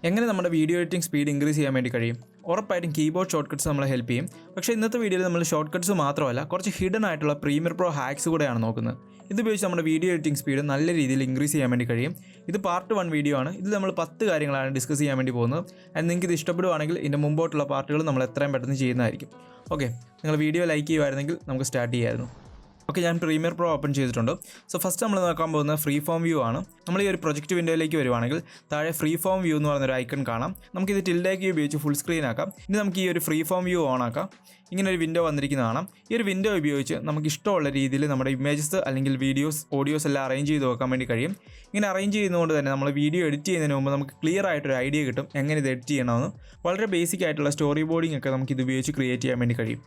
എങ്ങനെ നമ്മുടെ video editing speed increase ചെയ്യാൻ വേണ്ടി കഴിയും? ഉറപ്പായിട്ടും കീബോർഡ് ഷോർട്ട് കട്ട്സ് നമ്മളെ ഹെൽപ്പ് ചെയ്യും. പക്ഷേ ഇന്നത്തെ വീഡിയോയിൽ നമ്മൾ ഷോർട്ട് കട്ട്സ് മാത്രമല്ല, കുറച്ച് ഹിഡൻ ആയിട്ടുള്ള പ്രീമിയർ പ്രോ ഹാക്സ് കൂടെയാണ് നോക്കുന്നത്. ഇതുപയോഗിച്ച് നമ്മുടെ വീഡിയോ എഡിറ്റിംഗ് സ്പീഡ് നല്ല രീതിയിൽ ഇൻക്രീസ് ചെയ്യാൻ വേണ്ടി കഴിയും. ഇത് പാർട്ട് 1 വീഡിയോ ആണ്. ഇതിൽ നമ്മൾ 10 കാര്യങ്ങളാണ് ഡിസ്കസ് ചെയ്യാൻ വേണ്ടി പോകുന്നത്. ആൻഡ് നിങ്ങൾക്ക് ഇത് ഇഷ്ടപ്പെടുവാണെങ്കിൽ ഇതിൻ്റെ മുമ്പോട്ടുള്ള പാർട്ടുകൾ നമ്മൾ എത്രയും പെട്ടെന്ന് ചെയ്യുന്നതായിരിക്കും. ഓക്കെ, നിങ്ങൾ വീഡിയോ ലൈക്ക് ചെയ്യുമായിരുന്നെങ്കിൽ നമുക്ക് സ്റ്റാർട്ട് ചെയ്യാമായിരുന്നു. ഓക്കെ, ഞാൻ പ്രീമിയർ പ്രോ ഓപ്പൺ ചെയ്തിട്ടുണ്ട്. സോ ഫസ്റ്റ് നമ്മൾ നോക്കാൻ പോകുന്നത് FreeForm View ആണ്. നമ്മൾ ഈ ഒരു പ്രൊജക്റ്റ് വിൻഡോയിലേക്ക് വരുവാണെങ്കിൽ താഴെ FreeForm View എന്ന് പറയുന്നൊരു ഐക്കൺ കാണാം. നമുക്കിത് ടിൽഡാക്കി ഉപയോഗിച്ച് ഫുൾ സ്ക്രീൻ ആക്കാം. ഇനി നമുക്ക് ഈ ഒരു FreeForm View ഓൺ ആക്കാം. ഇങ്ങനെ ഒരു വിൻഡോ വന്നിരിക്കുന്നതാണ്. ഈ ഒരു വിൻഡോ ഉപയോഗിച്ച് നമുക്ക് ഇഷ്ടമുള്ള രീതിയിൽ നമ്മുടെ ഇമേജസ് അല്ലെങ്കിൽ വീഡിയോസ്, ഓഡിയോസ് എല്ലാം അറേഞ്ച് ചെയ്ത് വെക്കാൻ വേണ്ടി കഴിയും. ഇങ്ങനെ അറേഞ്ച് ചെയ്യുന്നതുകൊണ്ട് തന്നെ നമ്മൾ വീഡിയോ എഡിറ്റ് ചെയ്യുന്നതിന് മുമ്പ് നമുക്ക് ക്ലിയർ ആയിട്ടൊരു ഐഡിയ കിട്ടും എങ്ങനെ ഇത് എഡിറ്റ് ചെയ്യണമെന്ന്. വളരെ ബേസിക് ആയിട്ടുള്ള സ്റ്റോറി ബോർഡിംഗ് ഒക്കെ നമുക്ക് ഇത് ഉപയോഗിച്ച് ക്രിയേറ്റ് ചെയ്യാൻ വേണ്ടി കഴിയും.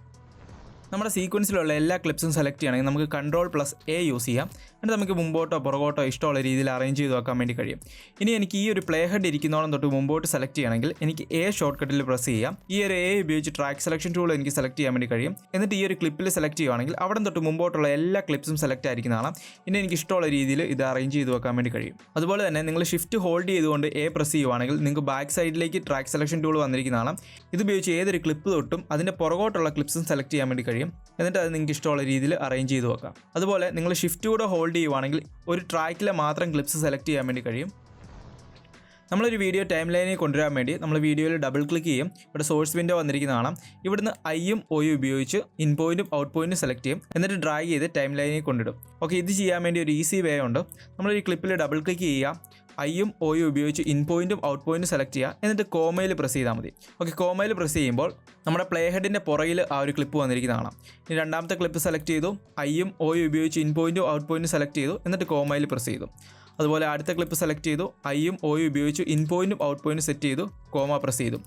നമ്മുടെ സീക്വൻസിലുള്ള എല്ലാ ക്ലിപ്സും സെലക്ട് ചെയ്യണമെങ്കിൽ നമുക്ക് Ctrl+A യൂസ് ചെയ്യാം. എന്നിട്ട് നമുക്ക് മുമ്പോട്ടോ പുറകോട്ടോ ഇഷ്ടമുള്ള രീതിയിൽ അറേഞ്ച് ചെയ്ത് വെക്കാൻ വേണ്ടി കഴിയും. ഇനി എനിക്ക് ഈ ഒരു പ്ലേ ഹെഡ് ഇരിക്കുന്നോളം തൊട്ട് മുമ്പോട്ട് സെലക്ട് ചെയ്യണമെങ്കിൽ എനിക്ക് A ഷോർട്ട് കട്ടിൽ പ്രസ് ചെയ്യാം. ഈ ഒരു A ഉപയോഗിച്ച് ട്രാക്ക് സെലക്ഷൻ ടൂൾ എനിക്ക് സെലക്ട് ചെയ്യാൻ വേണ്ടി കഴിയും. എന്നിട്ട് ഈ ഒരു ക്ലിപ്പിൽ സെലക്ട് ചെയ്യുകയാണെങ്കിൽ അവിടെ തൊട്ട് മുമ്പോട്ടുള്ള എല്ലാ ക്ലിപ്സും സെലക്ട് ആയിരിക്കുന്നതാണ്. ഇനി എനിക്ക് ഇഷ്ടമുള്ള രീതിയിൽ ഇത് അറേഞ്ച് ചെയ്ത് വെക്കാൻ വേണ്ടി കഴിയും. അതുപോലെ തന്നെ നിങ്ങൾ ഷിഫ്റ്റ് ഹോൾഡ് ചെയ്തുകൊണ്ട് A പ്രസ് ചെയ്യുവാണെങ്കിൽ നിങ്ങൾക്ക് ബാക്ക് സൈഡിലേക്ക് ട്രാക്ക് സെലക്ഷൻ ടൂൾ വന്നിരിക്കുന്നതാണ്. ഇത് ഉപയോഗിച്ച് ഏതൊരു ക്ലിപ്പ് തൊട്ടും അതിൻ്റെ പുറകോട്ടുള്ള ക്ലിപ്സും സെലക്ട് ചെയ്യാൻ വേണ്ടി കഴിയും. എന്നിട്ട് അത് നിങ്ങൾക്ക് ഇഷ്ടമുള്ള രീതിയിൽ അറേഞ്ച് ചെയ്ത് വെക്കാം. അതുപോലെ നിങ്ങൾ ഷിഫ്റ്റ് കൂടെ ഹോൾഡ് ചെയ്യുവാണെങ്കിൽ ഒരു ട്രാക്കിലെ മാത്രം ക്ലിപ്സ് സെലക്ട് ചെയ്യാൻ വേണ്ടി കഴിയും. നമ്മളൊരു വീഡിയോ ടൈം ലൈനിൽ കൊണ്ടുവരാൻ വേണ്ടി നമ്മൾ വീഡിയോയിൽ ഡബിൾ ക്ലിക്ക് ചെയ്യും. ഇവിടെ സോഴ്സ് വിൻഡോ വന്നിരിക്കുന്നതാണ്. ഇവിടുന്ന് Iയും Oയും ഉപയോഗിച്ച് ഇൻ പോയിന്റും ഔട്ട് പോയിന്റും സെലക്ട് ചെയ്യും. എന്നിട്ട് ഡ്രാഗ് ചെയ്ത് ടൈം ലൈനിൽ കൊണ്ടിടും. ഓക്കെ, ഇത് ചെയ്യാൻ വേണ്ടി ഒരു ഈസി വേ ഉണ്ട്. നമ്മൾ ഈ ക്ലിപ്പിൽ ഡബിൾ ക്ലിക്ക് ചെയ്യുക, Iയും Oയും ഉപയോഗിച്ച് ഇൻ പോയിന്റും ഔട്ട് പോയിന്റും സെലക്ട് ചെയ്യുക. എന്നിട്ട് കോമയിൽ പ്രസ് ചെയ്താൽ മതി. ഓക്കെ, കോമയിൽ പ്രസ് ചെയ്യുമ്പോൾ നമ്മുടെ പ്ലേ ഹെഡിൻ്റെ പുറകിൽ ആ ഒരു ക്ലിപ്പ് വന്നിരിക്കുന്നതാണ്. ഇനി രണ്ടാമത്തെ ക്ലിപ്പ് സെലക്ട് ചെയ്തു, Iയും Oയും ഉപയോഗിച്ച് ഇൻ പോയിന്റും ഔട്ട് പോയിന്റും സെലക്ട് ചെയ്തു. എന്നിട്ട് കോമയിൽ പ്രസ് ചെയ്തു. അതുപോലെ അടുത്ത ക്ലിപ്പ് സെലക്ട് ചെയ്തു, Iയും Oയും ഉപയോഗിച്ച് ഇൻ പോയിന്റും ഔട്ട് പോയിന്റും സെറ്റ് ചെയ്തു, കോമ പ്രസ് ചെയ്തു.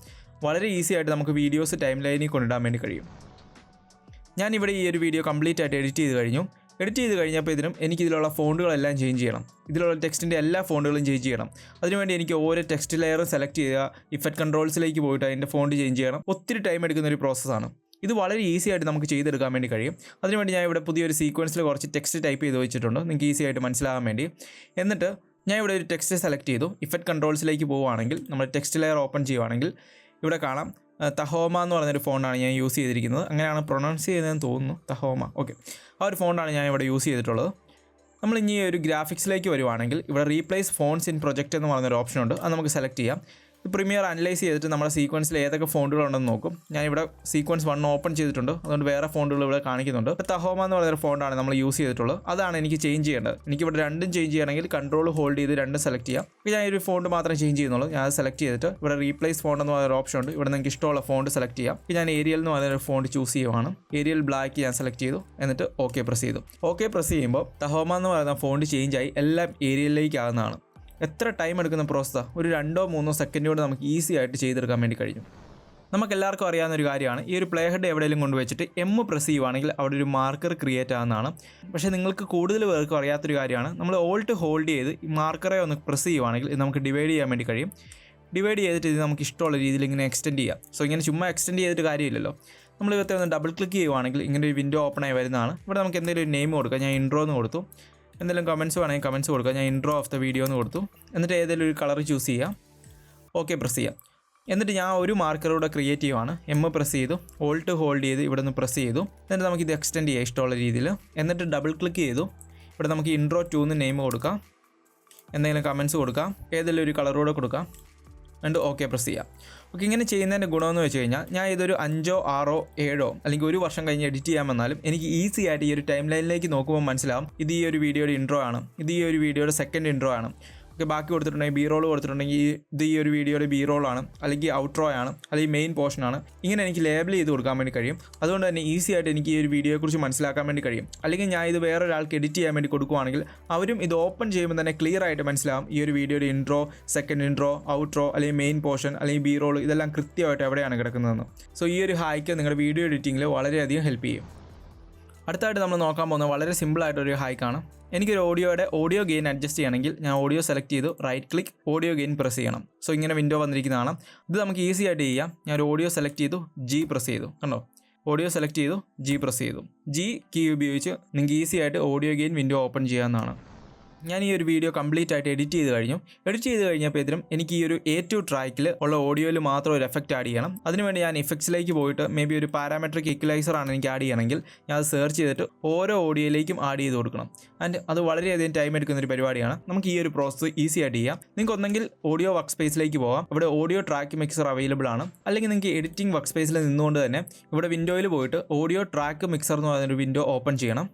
വളരെ ഈസി ആയിട്ട് നമുക്ക് വീഡിയോസ് ടൈം ലൈനിൽ കൊണ്ടിടാൻ വേണ്ടി കഴിയും. ഞാനിവിടെ ഈ ഒരു വീഡിയോ കംപ്ലീറ്റ് ആയിട്ട് എഡിറ്റ് ചെയ്ത് കഴിഞ്ഞു. എഡിറ്റ് ചെയ്ത് കഴിഞ്ഞപ്പോൾ എനിക്കിതിലുള്ള ഫോണ്ടുകളെല്ലാം ചേഞ്ച് ചെയ്യണം. ഇതിലുള്ള ടെക്സ്റ്റിൻ്റെ എല്ലാ ഫോണ്ടുകളും ചേഞ്ച് ചെയ്യണം. അതിനുവേണ്ടി എനിക്ക് ഓരോ ടെക്സ്റ്റ് ലെയർ സെലക്ട് ചെയ്യുക, ഇഫക്റ്റ് കൺട്രോൾസിലേക്ക് പോയിട്ട് അതിൻ്റെ ഫോണ്ട് ചേഞ്ച് ചെയ്യണം. ഒത്തിരി ടൈം എടുക്കുന്ന ഒരു പ്രോസസ്സാണ്. ഇത് വളരെ ഈസി ആയിട്ട് നമുക്ക് ചെയ്തെടുക്കാൻ വേണ്ടി കഴിയും. അതിനുവേണ്ടി ഞാൻ ഇവിടെ പുതിയൊരു സീക്വൻസിൽ കുറച്ച് ടെക്സ്റ്റ് ടൈപ്പ് ചെയ്ത് വെച്ചിട്ടുണ്ട്, നിങ്ങൾക്ക് ഈസി ആയിട്ട് മനസ്സിലാകാൻ വേണ്ടി. എന്നിട്ട് ഞാൻ ഇവിടെ ഒരു ടെക്സ്റ്റ് സെലക്ട് ചെയ്തു. ഇഫക്റ്റ് കൺട്രോൾസിലേക്ക് പോവുകയാണെങ്കിൽ നമ്മൾ ടെക്സ്റ്റ് ലെയർ ഓപ്പൺ ചെയ്യുവാണെങ്കിൽ ഇവിടെ കാണാം തഹോമ എന്ന് പറഞ്ഞൊരു ഫോണ്ടാണ് ഞാൻ യൂസ് ചെയ്തിരിക്കുന്നത്. അങ്ങനെയാണ് പ്രൊനൗൺസ് ചെയ്യുന്നതെന്ന് തോന്നുന്നു, തഹോമ. ഓക്കെ, ആ ഒരു ഫോണ്ടാണ് ഞാൻ ഇവിടെ യൂസ് ചെയ്തിട്ടുള്ളത്. നമ്മൾ ഇനി ഒരു ഗ്രാഫിക്സിലേക്ക് വരുവാണെങ്കിൽ ഇവിടെ റീപ്ലേസ് ഫോൺസ് ഇൻ പ്രൊജക്റ്റ് എന്ന് പറഞ്ഞൊരു ഓപ്ഷൻ ഉണ്ട്. അത് നമുക്ക് സെലക്ട് ചെയ്യാം. പ്രീമിയർ അനലൈസ് ചെയ്തിട്ട് നമ്മുടെ സീക്വൻസിൽ ഏതൊക്കെ ഫോണ്ടുകളുണ്ടെന്ന് നോക്കും. ഞാനിവിടെ സീക്വൻസ് 1 ഓപ്പൺ ചെയ്തിട്ടുണ്ട്, അതുകൊണ്ട് വേറെ ഫോണ്ടുകൾ ഇവിടെ കാണിക്കുന്നുണ്ട്. തഹോമ എന്ന് പറയുന്ന ഫോണ്ടാണ് നമ്മൾ യൂസ് ചെയ്തിട്ടുള്ളത്. അതാണ് എനിക്ക് ചേഞ്ച് ചെയ്യേണ്ടത്. എനിക്കിവിടെ രണ്ടും ചേഞ്ച് ചെയ്യണമെങ്കിൽ കൺട്രോൾ ഹോൾഡ് ചെയ്ത് രണ്ടും സെലക്ട് ചെയ്യാം. അപ്പോൾ ഞാൻ ഒരു ഫോണ്ട് മാത്രം ചേഞ്ച് ചെയ്യുന്നുള്ളൂ. ഞാൻ അത് സെലക്ട് ചെയ്തിട്ട് ഇവിടെ റീപ്ലേസ് ഫോണ്ട് എന്ന് പറയുന്ന ഓപ്ഷൻ ഉണ്ട്. ഇവിടെ നിങ്ങൾക്ക് ഇഷ്ടമുള്ള ഫോണ്ട് സെലക്ട് ചെയ്യാം. ഇപ്പോൾ ഞാൻ ഏരിയൽ എന്ന് പറയുന്ന ഫോണ്ട് ചൂസ് ചെയ്യുവാണ്. ഏരിയൽ ബ്ലാക്ക് ഞാൻ സെലക്ട് ചെയ്തു. എന്നിട്ട് ഓക്കെ പ്രസ് ചെയ്തു. ഓക്കെ പ്രസ് ചെയ്യുമ്പോൾ തഹോമ എന്ന് പറയുന്ന ഫോണ്ട് ചേഞ്ച് ആയി എല്ലാം ഏരിയലിലേക്ക് ആകുന്നതാണ്. എത്ര ടൈം എടുക്കുന്ന പ്രോസസ്സാണ്? ഒരു 2-3 സെക്കൻഡ് കൊണ്ട് നമുക്ക് ഈസി ആയിട്ട് ചെയ്തെടുക്കാൻ വേണ്ടി കഴിയും. നമുക്കെല്ലാവർക്കും അറിയാവുന്ന ഒരു കാര്യമാണ്, ഈ ഒരു പ്ലേ ഹെഡ് എവിടെയെങ്കിലും കൊണ്ടുവച്ചിട്ട് പ്രസ് ചെയ്യുവാണെങ്കിൽ അവിടെ ഒരു മാർക്കർ ക്രിയേറ്റ് ആകുന്നതാണ്. പക്ഷേ നിങ്ങൾക്ക് കൂടുതൽ പേർക്കും അറിയാത്തൊരു കാര്യമാണ്, നമ്മൾ ഓൾട്ട് ഹോൾഡ് ചെയ്ത് ഈ മാർക്കറെ ഒന്ന് പ്രസ് ചെയ്യുവാണെങ്കിൽ ഇത് നമുക്ക് ഡിവൈഡ് ചെയ്യാൻ വേണ്ടി കഴിയും. ഡിവൈഡ് ചെയ്തിട്ട് ഇത് നമുക്ക് ഇഷ്ടമുള്ള രീതിയിൽ ഇങ്ങനെ എക്സ്റ്റെൻഡ് ചെയ്യാം. സോ ഇങ്ങനെ ചുമ്മാ എക്സ്റ്റെൻഡ് ചെയ്തിട്ട് കാര്യമില്ലല്ലോ. നമ്മൾ ഇവത്തെ ഒന്ന് ഡബിൾ ക്ലിക്ക് ചെയ്യുവാണെങ്കിൽ ഇങ്ങനെ ഒരു വിൻഡോ ഓപ്പൺ ആയി വരുന്നതാണ്. ഇവിടെ നമുക്ക് എന്തെങ്കിലും ഒരു നെയിം കൊടുക്കാം. ഞാൻ ഇൻട്രോ എന്ന് കൊടുത്തു. എന്തെങ്കിലും കമൻസ് വേണമെങ്കിൽ കമൻസ് കൊടുക്കുക. ഞാൻ ഇൻട്രോ ഓഫ് ദ വീഡിയോ എന്ന് കൊടുത്തു. എന്നിട്ട് ഏതെങ്കിലും ഒരു കളർ ചൂസ് ചെയ്യാം. ഓക്കെ പ്രസ് ചെയ്യാം. എന്നിട്ട് ഞാൻ ഒരു മാർക്കറൂടെ ക്രിയേറ്റ് ചെയ്യുവാണ്. പ്രസ് ചെയ്തു, ഓൾട്ട് ഹോൾഡ് ചെയ്ത് ഇവിടെ നിന്ന് പ്രസ് ചെയ്തു. എന്നിട്ട് നമുക്കിത് എക്സ്റ്റെൻഡ് ചെയ്യാം ഇഷ്ടമുള്ള രീതിയിൽ. എന്നിട്ട് ഡബിൾ ക്ലിക്ക് ചെയ്തു. ഇവിടെ നമുക്ക് ഇൻട്രോ 2 എന്ന് നെയിം കൊടുക്കാം. എന്തെങ്കിലും കമൻസ് കൊടുക്കാം. ഏതെങ്കിലും ഒരു കളറൂടെ കൊടുക്കാം. എന്നിട്ട് ഓക്കെ പ്രസ് ചെയ്യാം. ഓക്കെ, ഇങ്ങനെ ചെയ്യുന്നതിൻ്റെ ഗുണമെന്ന് വെച്ച് കഴിഞ്ഞാൽ ഞാൻ ഇതൊരു 5, 6, 7 അല്ലെങ്കിൽ 1 വർഷം കഴിഞ്ഞ് എഡിറ്റ് ചെയ്യാൻ വന്നാലും എനിക്ക് ഈസി ആയിട്ട് ഈ ഒരു ടൈം ലൈനിലേക്ക് നോക്കുമ്പോൾ മനസ്സിലാവും ഇത് ഈ ഒരു വീഡിയോയുടെ ഇൻട്രോ ആണ്, ഇത് ഈ ഒരു വീഡിയോയുടെ സെക്കൻഡ് ഇൻട്രോ ആണ്. ഓക്കെ, ബാക്കി കൊടുത്തിട്ടുണ്ടെങ്കിൽ ബി റോൾ കൊടുത്തിട്ടുണ്ടെങ്കിൽ ഇത് ഈ ഒരു വീഡിയോയുടെ ബി റോളാണ്, അല്ലെങ്കിൽ ഔട്ട്രോ ആണ്, അല്ലെങ്കിൽ മെയിൻ പോർഷനാണ്. ഇങ്ങനെ എനിക്ക് ലേബിൾ ചെയ്ത് കൊടുക്കാൻ വേണ്ടി കഴിയും. അതുകൊണ്ട് തന്നെ ഈസി ആയിട്ട് എനിക്ക് ഈ ഒരു വീഡിയോയെക്കുറിച്ച് മനസ്സിലാക്കാൻ വേണ്ടി കഴിയും. അല്ലെങ്കിൽ ഞാൻ ഇത് വേറൊരാൾക്ക് എഡിറ്റ് ചെയ്യാൻ വേണ്ടി കൊടുക്കുകയാണെങ്കിൽ അവരും ഇത് ഓപ്പൺ ചെയ്യുമ്പോൾ തന്നെ ക്ലിയർ ആയിട്ട് മനസ്സിലാവും ഈ ഒരു വീഡിയോയുടെ ഇൻട്രോ, സെക്കൻഡ് ഇൻട്രോ, ഔട്ട്രോ, അല്ലെങ്കിൽ മെയിൻ പോർഷൻ, അല്ലെങ്കിൽ ബി റോൾ, ഇതെല്ലാം കൃത്യമായിട്ട് എവിടെയാണ് കിടക്കുന്നതെന്ന്. സോ ഈ ഒരു ഹാക്ക് നിങ്ങളുടെ വീഡിയോ എഡിറ്റിങ്ങിൽ വളരെയധികം ഹെൽപ്പ് ചെയ്യും. അടുത്തായിട്ട് നമ്മൾ നോക്കാൻ പോകുന്നത് വളരെ സിമ്പിളായിട്ടൊരു ഹാക്കാണ്. എനിക്കൊരു ഓഡിയോ ഗെയിൻ അഡ്ജസ്റ്റ് ചെയ്യണമെങ്കിൽ ഞാൻ ഓഡിയോ സെലക്ട് ചെയ്തു, right click, audio gain press ചെയ്യണം. സോ ഇങ്ങനെ വിൻഡോ വന്നിരിക്കുന്നതാണ്. ഇത് നമുക്ക് ഈസി ആയിട്ട് ചെയ്യാം. ഞാൻ ഒരു ഓഡിയോ സെലക്ട് ചെയ്തു, G പ്രസ് ചെയ്തു. കണ്ടോ, ഓഡിയോ സെലക്ട് ചെയ്തു, G പ്രസ് ചെയ്തു. G കീ ഉപയോഗിച്ച് നിങ്ങൾക്ക് ഈസി ആയിട്ട് ഓഡിയോ ഗെയിൻ വിൻഡോ ഓപ്പൺ ചെയ്യാവുന്നതാണ്. ഞാൻ ഈ ഒരു വീഡിയോ കംപ്ലീറ്റ് ആയിട്ട് എഡിറ്റ് ചെയ്ത് കഴിഞ്ഞപ്പോഴത്തേനും എനിക്ക് ഈ ഒരു A2 ട്രാക്കിൽ ഉള്ള ഓഡിയോയിൽ മാത്രം ഒരു എഫക്റ്റ് ആഡ് ചെയ്യണം. അതിനുവേണ്ടി ഞാൻ ഇഫക്ട്സിലേക്ക് പോയിട്ട് മേ ബി ഒരു പാരാമെട്രിക് ഇക്വലൈസർ ആണ് എനിക്ക് ആഡ് ചെയ്യണമെങ്കിൽ ഞാൻ അത് സെർച്ച് ചെയ്തിട്ട് ഓരോ ഓഡിയോയിലേക്കും ആഡ് ചെയ്ത് കൊടുക്കണം. ആൻഡ് അത് വളരെയധികം ടൈം എടുക്കുന്നൊരു പരിപാടിയാണ്. നമുക്ക് ഈ ഒരു പ്രോസസ്സ് ഈസി ആയിട്ട് ചെയ്യാം. നിങ്ങൾക്ക് ഒന്നെങ്കിൽ ഓഡിയോ വർക്ക് സ്പേസിലേക്ക് പോകാം. ഇവിടെ ഓഡിയോ ട്രാക്ക് മിക്സർ അവൈലബിൾ ആണ്. അല്ലെങ്കിൽ നിങ്ങൾക്ക് എഡിറ്റിംഗ് വർക്ക് സ്പേസിൽ നിന്നുകൊണ്ട് തന്നെ ഇവിടെ വിൻഡോയിൽ പോയിട്ട് ഓഡിയോ ട്രാക്ക് മിക്സർ എന്ന് പറയുന്നൊരു വിൻഡോ ഓപ്പൺ ചെയ്യണം.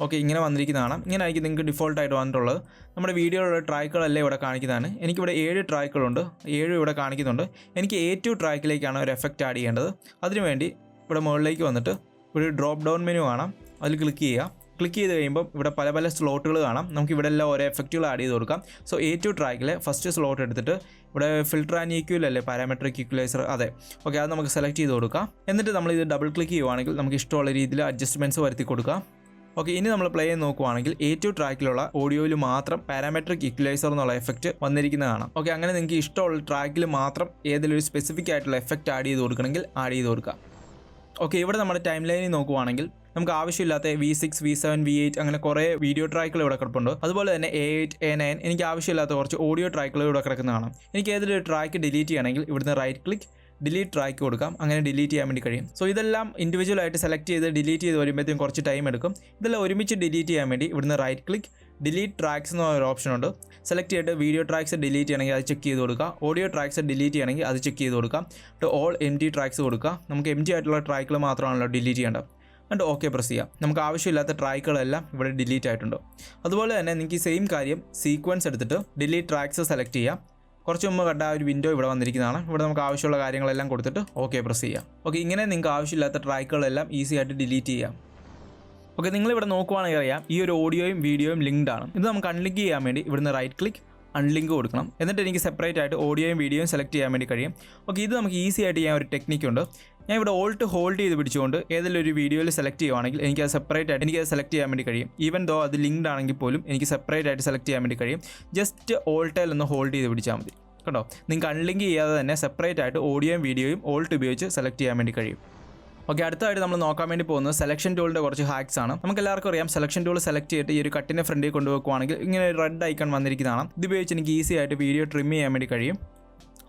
ഓക്കെ, ഇങ്ങനെ വന്നിരിക്കുന്നതാണ്. ഇങ്ങനെ ആയിരിക്കും നിങ്ങൾക്ക് ഡിഫോൾട്ടായിട്ട് വന്നിട്ടുള്ളത്. നമ്മുടെ വീഡിയോയിലുള്ള ട്രാക്കുകളെല്ലാം ഇവിടെ കാണിക്കുന്നതാണ്. എനിക്കിവിടെ 7 ട്രാക്കുകളുണ്ട്, 7 ഇവിടെ കാണിക്കുന്നുണ്ട്. എനിക്ക് A2 ട്രാക്കിലേക്കാണ് ഒരു എഫക്റ്റ് ആഡ് ചെയ്യേണ്ടത്. അതിനുവേണ്ടി ഇവിടെ മുകളിലേക്ക് വന്നിട്ട് ഒരു ഡ്രോപ്പ് ഡൗൺ മെനു കാണാം, അതിൽ ക്ലിക്ക് ചെയ്യുക. ക്ലിക്ക് ചെയ്ത് കഴിയുമ്പോൾ ഇവിടെ പല പല സ്ലോട്ടുകൾ കാണാം. നമുക്ക് ഇവിടെ എല്ലാം ഓരോ എഫക്റ്റുകൾ ആഡ് ചെയ്ത് കൊടുക്കാം. സോ A2 ട്രാക്കിലെ ഫസ്റ്റ് സ്ലോട്ട് എടുത്തിട്ട് ഇവിടെ ഫിൽട്ടർ ആൻഡ് ഈക്വൽ അല്ലേ, പാരാമെട്രിക് ഇക്വലൈസർ, അതെ. ഓക്കെ, അത് നമുക്ക് സെലക്ട് ചെയ്ത് കൊടുക്കാം. എന്നിട്ട് നമ്മളിത് ഡബിൾ ക്ലിക്ക് ചെയ്യുവാണെങ്കിൽ നമുക്ക് ഇഷ്ടമുള്ള രീതിയിൽ അഡ്ജസ്റ്റ്മെൻറ്റ്സ് വരുത്തി കൊടുക്കാം. ഓക്കെ, ഇനി നമ്മൾ പ്ലേ ചെയ്ത് നോക്കുവാണെങ്കിൽ A2 ട്രാക്കിലുള്ള ഓഡിയോയിൽ മാത്രം പാരാമെട്രിക് ഇക്വലൈസർ എന്നുള്ള എഫക്റ്റ് വന്നിരിക്കുന്നത് കാണാം. ഓക്കെ, അങ്ങനെ നിങ്ങൾക്ക് ഇഷ്ടമുള്ള ട്രാക്കിൽ മാത്രം ഏതെങ്കിലും ഒരു സ്പെസിഫിക് ആയിട്ടുള്ള എഫക്റ്റ് ആഡ് ചെയ്ത് കൊടുക്കണമെങ്കിൽ ആഡ് ചെയ്ത് കൊടുക്കാം. ഓക്കെ, ഇവിടെ നമ്മുടെ ടൈം ലൈനിൽ നോക്കുവാണെങ്കിൽ നമുക്ക് ആവശ്യമില്ലാത്ത V6, V7, V8 അങ്ങനെ കുറേ വീഡിയോ ട്രാക്കുകൾ ഇവിടെ കിടപ്പുണ്ട്. അതുപോലെ തന്നെ A8, A9 എനിക്ക് ആവശ്യമില്ലാത്ത കുറച്ച് ഓഡിയോ ട്രാക്കുകൾ ഇവിടെ കിടക്കുന്നതാണ്. എനിക്ക് ഏതൊരു ട്രാക്ക് ഡിലീറ്റ് ചെയ്യണമെങ്കിൽ ഇവിടുന്ന് റൈറ്റ് ക്ലിക്ക് ഡിലീറ്റ് ട്രാക്ക് കൊടുക്കാം. അങ്ങനെ ഡിലീറ്റ് ചെയ്യാൻ വേണ്ടി കഴിയും. സോ ഇതെല്ലാം ഇൻഡിവിജ്വൽ ആയിട്ട് സെലക്ട് ചെയ്ത് ഡിലീറ്റ് ചെയ്ത് വരുമ്പോഴത്തേക്കും കുറച്ച് ടൈം എടുക്കും. ഇതെല്ലാം ഒരുമിച്ച് ഡിലീറ്റ് ചെയ്യാൻ വേണ്ടി ഇവിടുന്ന് റൈറ്റ് ക്ലിക്ക് ഡിലീറ്റ് ട്രാക്സ് എന്ന ഒരു ഓപ്ഷൻ ഉണ്ട്. സെലക്ട് ചെയ്തിട്ട് വീഡിയോ ട്രാക്സ് ഡിലീറ്റ് ചെയ്യണമെങ്കിൽ അത് ചെക്ക് ചെയ്ത് കൊടുക്കുക. ഓഡിയോ ട്രാക്സ് ഡിലീറ്റ് ചെയ്യണമെങ്കിൽ അത് ചെക്ക് ചെയ്ത് കൊടുക്കാം. ഓൾ empty ട്രാക്സ് കൊടുക്കുക. നമുക്ക് empty ആയിട്ടുള്ള ട്രാക്കുകൾ മാത്രമാണല്ലോ ഡിലീറ്റ് ചെയ്യേണ്ടത്. എന്നിട്ട് ഓക്കെ പ്രസ് ചെയ്യാം. നമുക്ക് ആവശ്യമില്ലാത്ത ട്രാക്കുകളെല്ലാം ഇവിടെ ഡിലീറ്റ് ആയിട്ടുണ്ട്. അതുപോലെ തന്നെ നിങ്ങൾക്ക് ഈ സെയിം കാര്യം സീക്വൻസ് എടുത്തിട്ട് ഡിലീറ്റ് ട്രാക്സ് സെലക്ട് ചെയ്യാം. കുറച്ച് മുമ്പ് കണ്ട ഒരു വിൻഡോ ഇവിടെ വന്നിരിക്കുന്നതാണ്. ഇവിടെ നമുക്ക് ആവശ്യമുള്ള കാര്യങ്ങളെല്ലാം കൊടുത്തിട്ട് ഓക്കെ പ്രസ് ചെയ്യാം. ഓക്കെ, ഇങ്ങനെ നിങ്ങൾക്ക് ആവശ്യമില്ലാത്ത ട്രാക്കുകളെല്ലാം ഈസി ആയിട്ട് ഡിലീറ്റ് ചെയ്യാം. ഓക്കെ, നിങ്ങളിവിടെ നോക്കുവാണെങ്കിൽ അറിയാം ഈ ഒരു ഓഡിയോയും വീഡിയോയും ലിങ്ക്ഡ് ആണ്. ഇത് നമുക്ക് അൺലിങ്ക് ചെയ്യാൻ വേണ്ടി ഇവിടുന്ന് റൈറ്റ് ക്ലിക്ക് അൺലിങ്ക് കൊടുക്കണം. എന്നിട്ട് എനിക്ക് സെപ്പറേറ്റ് ആയിട്ട് ഓഡിയോയും വീഡിയോയും സെലക്ട് ചെയ്യാൻ വേണ്ടി കഴിയും. ഓക്കെ, ഇത് നമുക്ക് ഈസി ആയിട്ട് ചെയ്യാൻ ഒരു ടെക്നിക്കുണ്ട്. ഞാൻ ഇവിടെ ഓൾട്ട് ഹോൾഡ് ചെയ്ത് പിടിച്ചുകൊണ്ട് ഏതെങ്കിലും ഒരു വീഡിയോയിൽ സെലക്ട് ചെയ്യുവാണെങ്കിൽ എനിക്കത് സെപ്പറേറ്റ് ആയിട്ട് എനിക്കത് സെലക്ട് ചെയ്യാൻ വേണ്ടി കഴിയും. ഈവൻ ദോ അത് ലിങ്ക്ഡ് ആണെങ്കിൽ പോലും എനിക്ക് സെപ്പറേറ്റ് ആയിട്ട് സെലക്ട് ചെയ്യാൻ വേണ്ടി കഴിയും. ജസ്റ്റ് ഓൾട്ടിൽ ഒന്ന് ഹോൾഡ് ചെയ്ത് പിടിച്ചാൽ മതി. കേട്ടോ, നിങ്ങൾക്ക് അൺലിങ്ക് ചെയ്യാതെ തന്നെ സെപ്പറേറ്റ് ആയിട്ട് ഓഡിയോയും വീഡിയോയും ഓൾട്ട് ഉപയോഗിച്ച് സെലക്ട് ചെയ്യാൻ വേണ്ടി കഴിയും. ഓക്കെ, അടുത്തായിട്ട് നമ്മൾ നോക്കാൻ വേണ്ടി പോകുന്നത് സെലക്ഷൻ ടൂളിൻ്റെ കുറച്ച് ഹാക്സ് ആണ്. നമുക്ക് എല്ലാവർക്കും അറിയാം സെലക്ഷൻ ടൂൾ സെലക്ട് ചെയ്തിട്ട് ഈ ഒരു കട്ടിൻ്റെ ഫ്രണ്ടിൽ കൊണ്ടുവെക്കുവാണെങ്കിൽ ഇങ്ങനെ ഒരു റെഡ് ഐക്കൺ വന്നിരിക്കുന്നതാണ്. ഇത് ഉപയോഗിച്ച് എനിക്ക് ഈസി ആയിട്ട് വീഡിയോ ട്രിം ചെയ്യാൻ വേണ്ടി കഴിയും.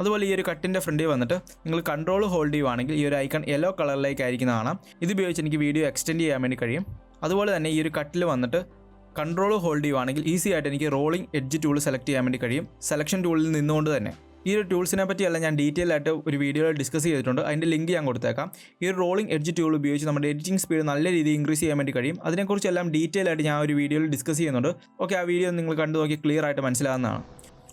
അതുപോലെ ഈ ഒരു കട്ടിൻ്റെ ഫ്രണ്ടിൽ വന്നിട്ട് നിങ്ങൾ കൺട്രോൾ ഹോൾഡ് ചെയ്യുവാണെങ്കിൽ ഈ ഒരു ഐക്കൺ യെല്ലോ കളറിലേക്ക് ആയിരിക്കുന്നതാണ്. ഇത് ഉപയോഗിച്ച് എനിക്ക് വീഡിയോ എക്സ്റ്റെൻഡ് ചെയ്യാൻ വേണ്ടി കഴിയും. അതുപോലെ തന്നെ ഈ ഒരു കട്ടിൽ വന്നിട്ട് കൺട്രോൾ ഹോൾഡ് ചെയ്യുവാണെങ്കിൽ ഈസി ആയിട്ട് എനിക്ക് റോളിംഗ് എഡ്ജ് ടൂൾ സെലക്ട് ചെയ്യാൻ വേണ്ടി കഴിയും, സെലക്ഷൻ ടൂളിൽ നിന്നുകൊണ്ട് തന്നെ. ഈ ഒരു ടൂൾസിനെ പറ്റിയല്ല ഞാൻ ഡീറ്റെയിൽ ആയിട്ട് ഒരു വീഡിയോയിൽ ഡിസ്കസ് ചെയ്തിട്ടുണ്ട്. അതിൻ്റെ ലിങ്ക് ഞാൻ കൊടുത്തേക്കാം. ഈ ഒരു റോളിംഗ് എഡ്ജ് ടൂൾ ഉപയോഗിച്ച് നമ്മുടെ എഡിറ്റിംഗ് സ്പീഡ് നല്ല രീതിയിൽ ഇൻക്രീസ് ചെയ്യാൻ വേണ്ടി കഴിയും. അതിനെക്കുറിച്ചെല്ലാം ഡീറ്റെയിൽ ആയിട്ട് ഞാൻ ഒരു വീഡിയോയിൽ ഡിസ്കസ് ചെയ്യുന്നുണ്ട്. ഓക്കെ, ആ വീഡിയോ നിങ്ങൾ കണ്ടു നോക്കി ക്ലിയർ ആയിട്ട് മനസ്സിലാകുന്നതാണ്.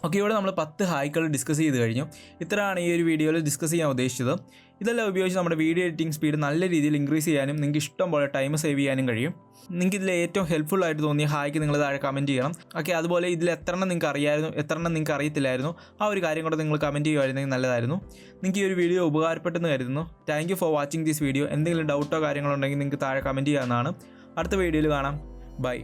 ഓക്കെ, ഇവിടെ നമ്മൾ 10 ഹാക്കുകൾ ഡിസ്കസ് ചെയ്ത് കഴിഞ്ഞു. ഇത്രയാണ് ഈ ഒരു വീഡിയോയിൽ ഡിസ്കസ് ചെയ്യാൻ ഉദ്ദേശിച്ചത്. ഇതെല്ലാം ഉപയോഗിച്ച് നമ്മുടെ വീഡിയോ എഡിറ്റിംഗ് സ്പീഡ് നല്ല രീതിയിൽ ഇൻക്രീസ് ചെയ്യാനും നിങ്ങൾക്ക് ഇഷ്ടം പോലെ ടൈം സേവ് ചെയ്യാനും കഴിയും. നിങ്ങൾക്ക് ഇതിൽ ഏറ്റവും ഹെൽപ്ഫുൾ ആയിട്ട് തോന്നിയ ഹാക്ക് നിങ്ങൾ താഴെ കമൻറ്റ് ചെയ്യണം. ഓക്കെ, അതുപോലെ ഇതിൽ എത്രണ്ണം നിങ്ങൾക്ക് അറിയായിരുന്നു, എത്രണ്ണം നിങ്ങൾക്ക് അറിയത്തില്ലായിരുന്നു, ആ ഒരു കാര്യം കൂടെ നിങ്ങൾ കമൻറ്റ് ചെയ്യുമായിരുന്നെങ്കിൽ നല്ലതായിരുന്നു. നിങ്ങൾക്ക് ഈ ഒരു വീഡിയോ ഉപകാരപ്പെട്ടെന്ന് കരുതുന്നു. Thank you for watching this video. എന്തെങ്കിലും ഡൗട്ടോ കാര്യങ്ങളോ ഉണ്ടെങ്കിൽ നിങ്ങൾക്ക് താഴെ കമൻറ്റ് ചെയ്യാവുന്നതാണ്. അടുത്ത വീഡിയോയിൽ കാണാം. ബൈ.